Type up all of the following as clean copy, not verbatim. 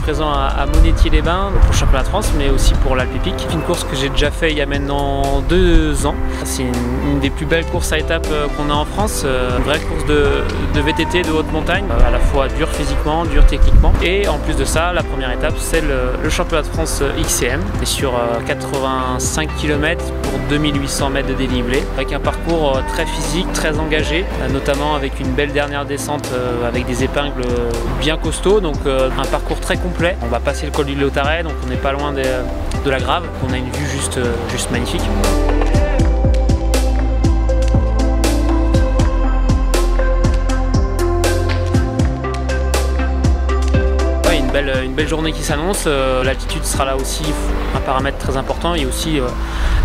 Présent à Monétier-les-Bains pour le championnat de France, mais aussi pour l'Alpe Epic. Une course que j'ai déjà fait il y a maintenant 2 ans. C'est une des plus belles courses à étapes qu'on a en France. Une vraie course de VTT de haute montagne, à la fois dure physiquement, dure techniquement. Et en plus de ça, la première étape, c'est le championnat de France XCM. C'est sur 85 km pour 2800 mètres de dénivelé, avec un parcours très physique, très engagé, notamment avec une belle dernière descente avec des épingles bien costauds, donc un parcours très complet. On va passer le col du Lautaret, donc on n'est pas loin de la Grave. On a une vue juste magnifique. Une belle journée qui s'annonce, l'altitude sera là aussi un paramètre très important, et aussi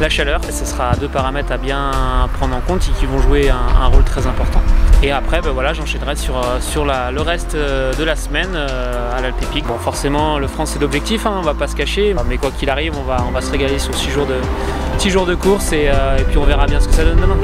la chaleur. Ce sera 2 paramètres à bien prendre en compte et qui vont jouer un rôle très important. Et après voilà, j'enchaînerai sur le reste de la semaine à l'Alpe Epic. Bon, forcément le France c'est l'objectif, on va pas se cacher, mais quoi qu'il arrive on va se régaler sur 6 jours de course, et puis on verra bien ce que ça donne demain.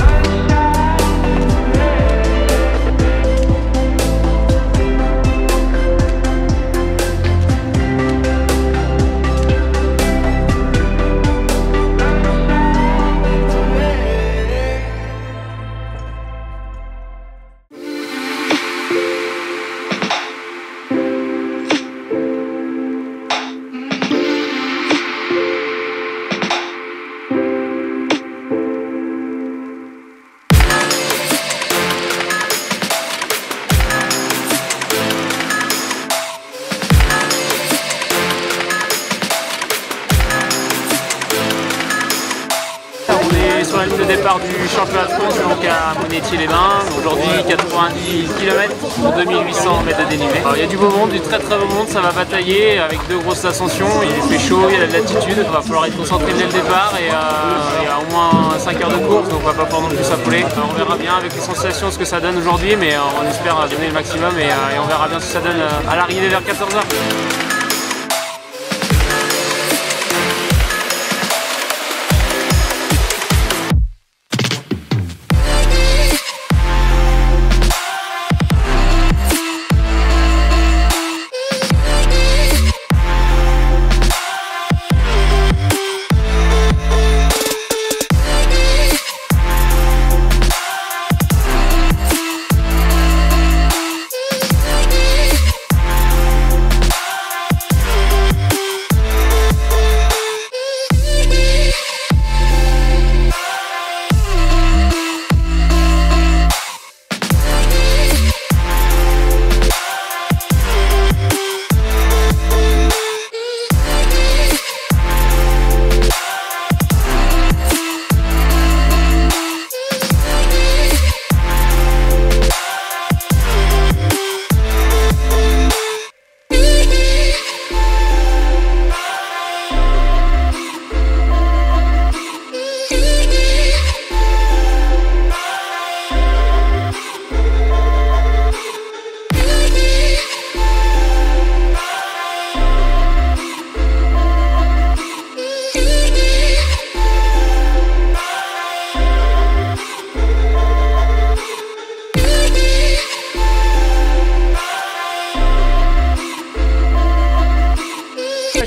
Sur la ligne de départ du championnat de France, donc à Monétier-les-Bains. Aujourd'hui 90 km pour 2800 mètres de dénivelé. Alors, il y a du beau monde, du très beau monde, ça va batailler avec 2 grosses ascensions. Il fait chaud, il y a de l'altitude, il va falloir être concentré dès le départ, et il y a au moins 5 heures de course, donc on va pas pouvoir non plus s'affoler. On verra bien avec les sensations ce que ça donne aujourd'hui, mais on espère donner le maximum, et on verra bien ce que ça donne à l'arrivée vers 14 h.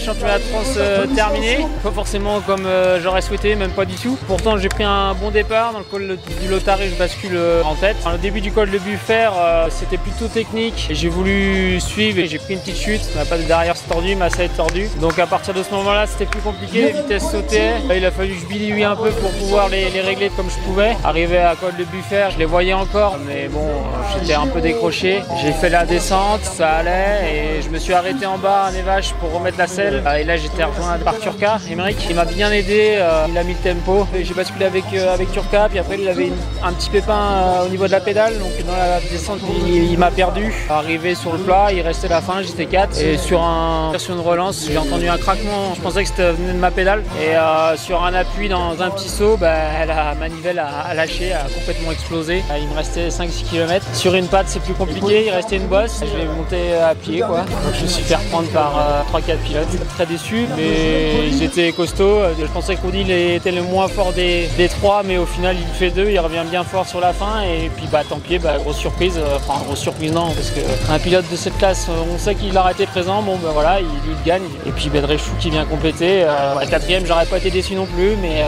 Championnat de France terminé, pas forcément comme j'aurais souhaité, même pas du tout. Pourtant j'ai pris un bon départ dans le col du Lautaret, je bascule en tête. Au début du col de Buffert, c'était plutôt technique, et j'ai voulu suivre et j'ai pris une petite chute. Ma patte de derrière s'est tordue, ma selle est tordue. Donc à partir de ce moment-là, c'était plus compliqué, les vitesses sautaient. Il a fallu que je bidouille un peu pour pouvoir les régler comme je pouvais. Arrivé à col de Buffert, je les voyais encore, mais bon, j'étais un peu décroché. J'ai fait la descente, ça allait, et je me suis arrêté en bas à Nevache pour remettre la selle. Et là j'étais rejoint par Turca, Émeric, il m'a bien aidé, il a mis le tempo. J'ai basculé avec Turca, puis après il avait un petit pépin au niveau de la pédale, donc dans la descente il m'a perdu. Arrivé sur le plat, il restait la fin, j'étais 4. Et sur une version de relance, j'ai entendu un craquement, je pensais que c'était venu de ma pédale. Et sur un appui dans un petit saut, la manivelle a lâché, a complètement explosé. Il me restait 5-6 km. Sur une patte c'est plus compliqué, il restait une bosse, je l'ai monté à pied quoi. Donc je me suis fait reprendre par 3-4 pilotes. Très déçu, mais ils étaient costauds. Je pensais que Rudy était le moins fort des trois, mais au final il fait 2, il revient bien fort sur la fin et puis tant pis, grosse surprise, enfin grosse surprise non, parce qu'un pilote de cette classe, on sait qu'il aurait été présent, bon voilà, il gagne. Et puis Dreyfus qui vient compléter, 4ème, j'aurais pas été déçu non plus, mais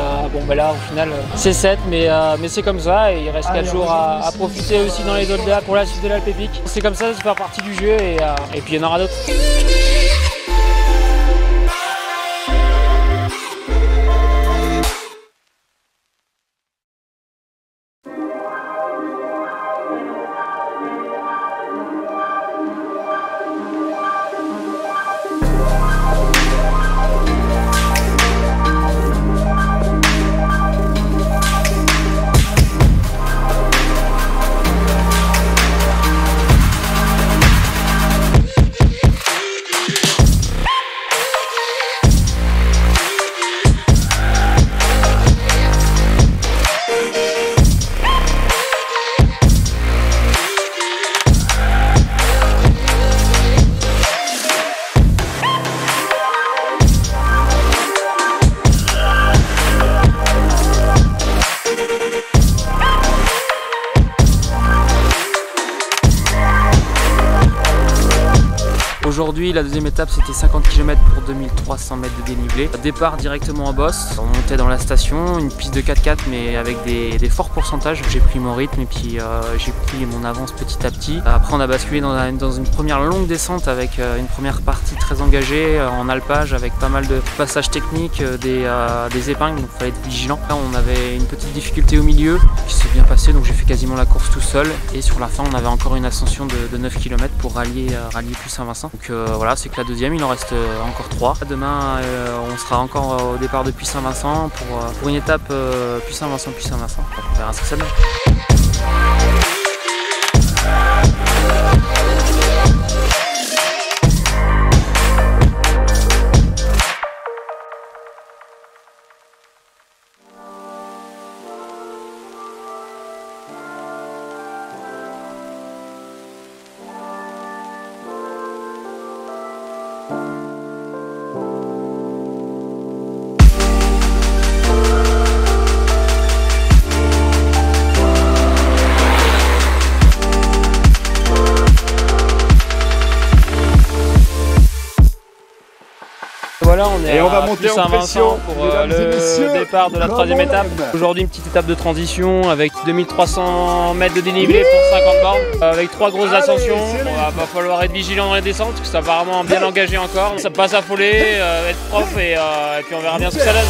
là au final c'est 7, mais c'est comme ça et il reste 4 jours à profiter aussi dans les autres DA pour la suite de l'Alpe Epic. C'est comme ça fait partie du jeu et puis il y en aura d'autres. Aujourd'hui, la deuxième étape, c'était 50 km pour 2300 mètres de dénivelé. Départ directement en bosse, on montait dans la station, une piste de 4x4 mais avec des forts pourcentages. J'ai pris mon rythme et puis j'ai pris mon avance petit à petit. Après, on a basculé dans une première longue descente avec une première partie très engagée en alpage avec pas mal de passages techniques, des épingles, donc il fallait être vigilant. Là, on avait une petite difficulté au milieu qui s'est bien passée, donc j'ai fait quasiment la course tout seul. Et sur la fin, on avait encore une ascension de 9 km pour rallier Puy Saint-Vincent. Donc voilà, c'est que la deuxième, il en reste encore 3. Demain, on sera encore au départ de Puy Saint-Vincent pour une étape Puy Saint-Vincent. On verra ce que ça donne. Voilà, on va monter en pression pour le départ de la troisième étape. Aujourd'hui, une petite étape de transition avec 2300 mètres de dénivelé pour 50 bornes, avec 3 grosses ascensions. Va falloir être vigilant dans les descentes parce que c'est apparemment bien engagé encore. Ça peut pas s'affoler, être prof et puis on verra bien ce que ça donne.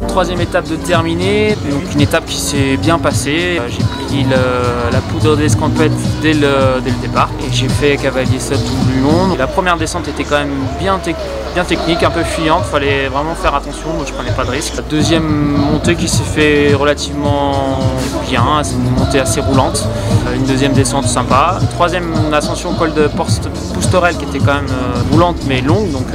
Troisième étape de terminée, donc une étape qui s'est bien passée. J'ai pris la poudre d'escampette dès le départ et j'ai fait cavalier seul tout le long. La première descente était quand même bien technique, un peu fuyante, fallait vraiment faire attention, donc je prenais pas de risque. La deuxième montée qui s'est fait relativement bien, c'est une montée assez roulante, une deuxième descente sympa. Troisième ascension au col de Poustorel qui était quand même roulante mais longue, donc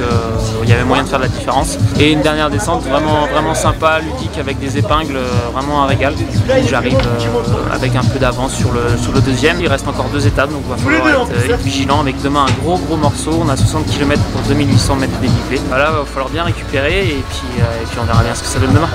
il y avait moyen de faire de la différence. Et une dernière descente vraiment sympa, ludique avec des épingles, vraiment un régal. J'arrive avec un peu d'avance sur le deuxième. Il reste encore 2 étapes, donc il va falloir être vigilant avec demain un gros morceau. On a 60 km pour 2800 mètres de dénivelé. Voilà, il va falloir bien récupérer et puis on verra bien ce que ça donne demain.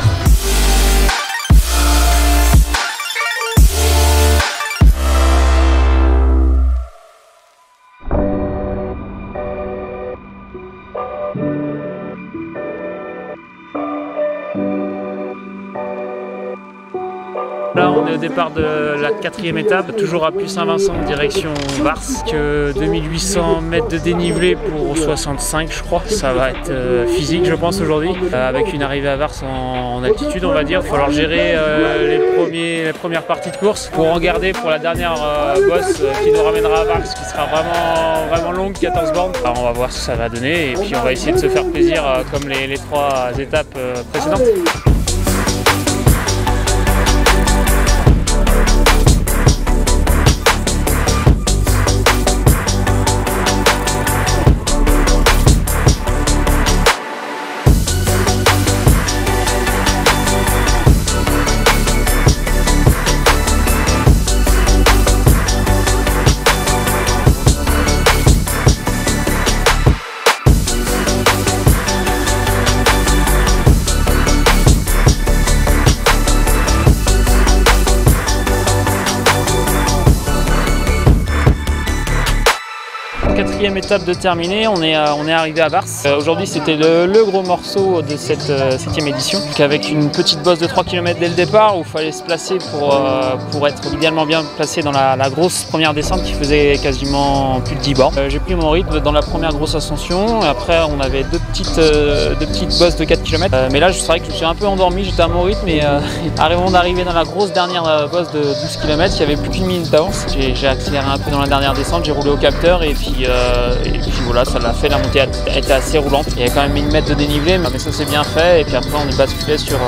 Là on est au départ de la 4e étape, toujours à Puy Saint-Vincent, direction Vars, que 2800 mètres de dénivelé pour 65 je crois. Ça va être physique je pense aujourd'hui, avec une arrivée à Vars en altitude on va dire. Il va falloir gérer les premières parties de course pour en garder pour la dernière bosse qui nous ramènera à Vars, qui sera vraiment longue, 14 bornes. Alors, on va voir ce que ça va donner et puis on va essayer de se faire plaisir comme les 3 étapes précédentes. Quatrième étape de terminée, on est arrivé à Vars. Aujourd'hui c'était le gros morceau de cette 7e édition, avec une petite bosse de 3 km dès le départ où il fallait se placer pour être idéalement bien placé dans la grosse première descente qui faisait quasiment plus de 10 bornes. J'ai pris mon rythme dans la première grosse ascension, et après on avait deux petites bosses de 4 km. Mais là c'est vrai que je suis un peu endormi, j'étais à mon rythme et arrivant d'arriver dans la grosse dernière bosse de 12 km, il y avait plus qu'une minute d'avance. J'ai accéléré un peu dans la dernière descente, j'ai roulé au capteur et puis voilà, ça l'a fait, la montée était assez roulante. Il y a quand même 1000 mètres de dénivelé, mais ça c'est bien fait. Et puis après on est basculé sur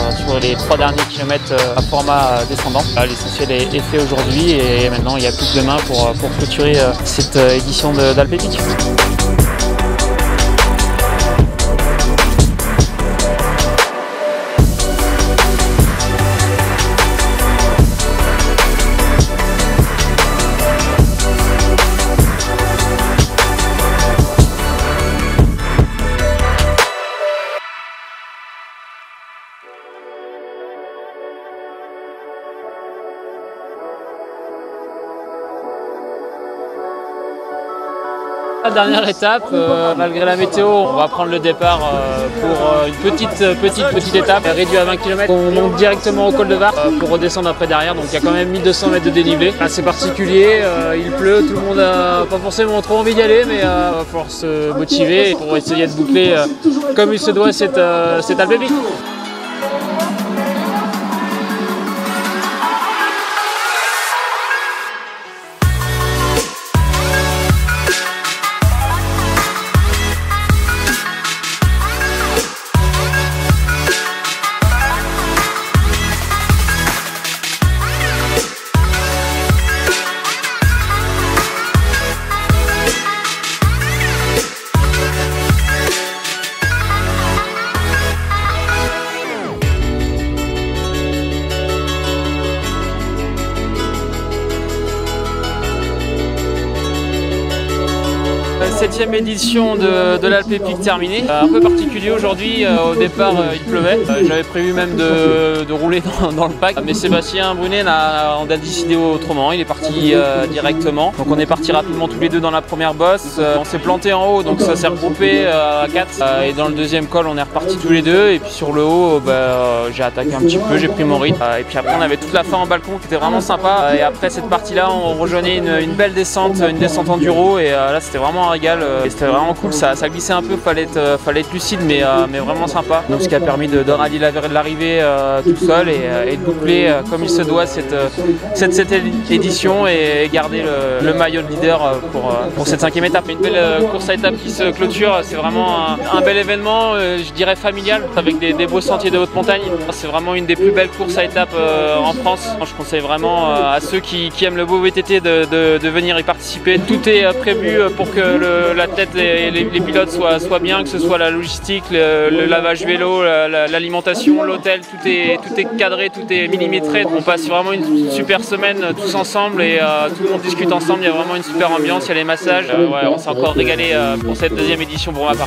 les 3 derniers kilomètres à format descendant. L'essentiel est fait aujourd'hui et maintenant il n'y a plus que demain pour clôturer cette édition d'Alpe Epic. La dernière étape, malgré la météo, on va prendre le départ pour une petite étape réduite à 20 km. On monte directement au col de Vars pour redescendre après derrière, donc il y a quand même 1200 mètres de dénivelé. Assez particulier, il pleut, tout le monde n'a pas forcément trop envie d'y aller, mais il va falloir se motiver pour essayer de boucler comme il se doit cette Alpe Epic. Septième édition de l'Alpe Epic terminée. Un peu particulier aujourd'hui, au départ il pleuvait. J'avais prévu même de rouler dans le pack, mais Sébastien Brunet on a décidé autrement, il est parti directement. Donc on est parti rapidement tous les deux dans la première bosse. On s'est planté en haut, donc ça s'est regroupé à 4. Et dans le deuxième col on est reparti tous les deux. Et puis sur le haut, j'ai attaqué un petit peu, j'ai pris mon rythme. Et puis après on avait toute la fin en balcon qui était vraiment sympa. Et après cette partie-là on rejoignait une belle descente, une descente enduro. Et là c'était vraiment un régal. Et c'était vraiment cool, ça glissait un peu, fallait être lucide, mais vraiment sympa. Donc ce qui a permis de rallier l'arrivée tout seul et de boucler comme il se doit cette édition et garder le maillot de leader pour cette 5e étape. Une belle course à étapes qui se clôture, c'est vraiment un bel événement, je dirais familial, avec des beaux sentiers de haute montagne. C'est vraiment une des plus belles courses à étapes en France. Je conseille vraiment à ceux qui aiment le beau VTT de venir y participer. Tout est prévu pour que la tête et les pilotes soient bien, que ce soit la logistique, le lavage vélo, l'alimentation, l'hôtel, tout est cadré, tout est millimétré. On passe vraiment une super semaine tous ensemble et tout le monde discute ensemble, il y a vraiment une super ambiance, il y a les massages. On s'est encore régalé pour cette 2e édition pour ma part.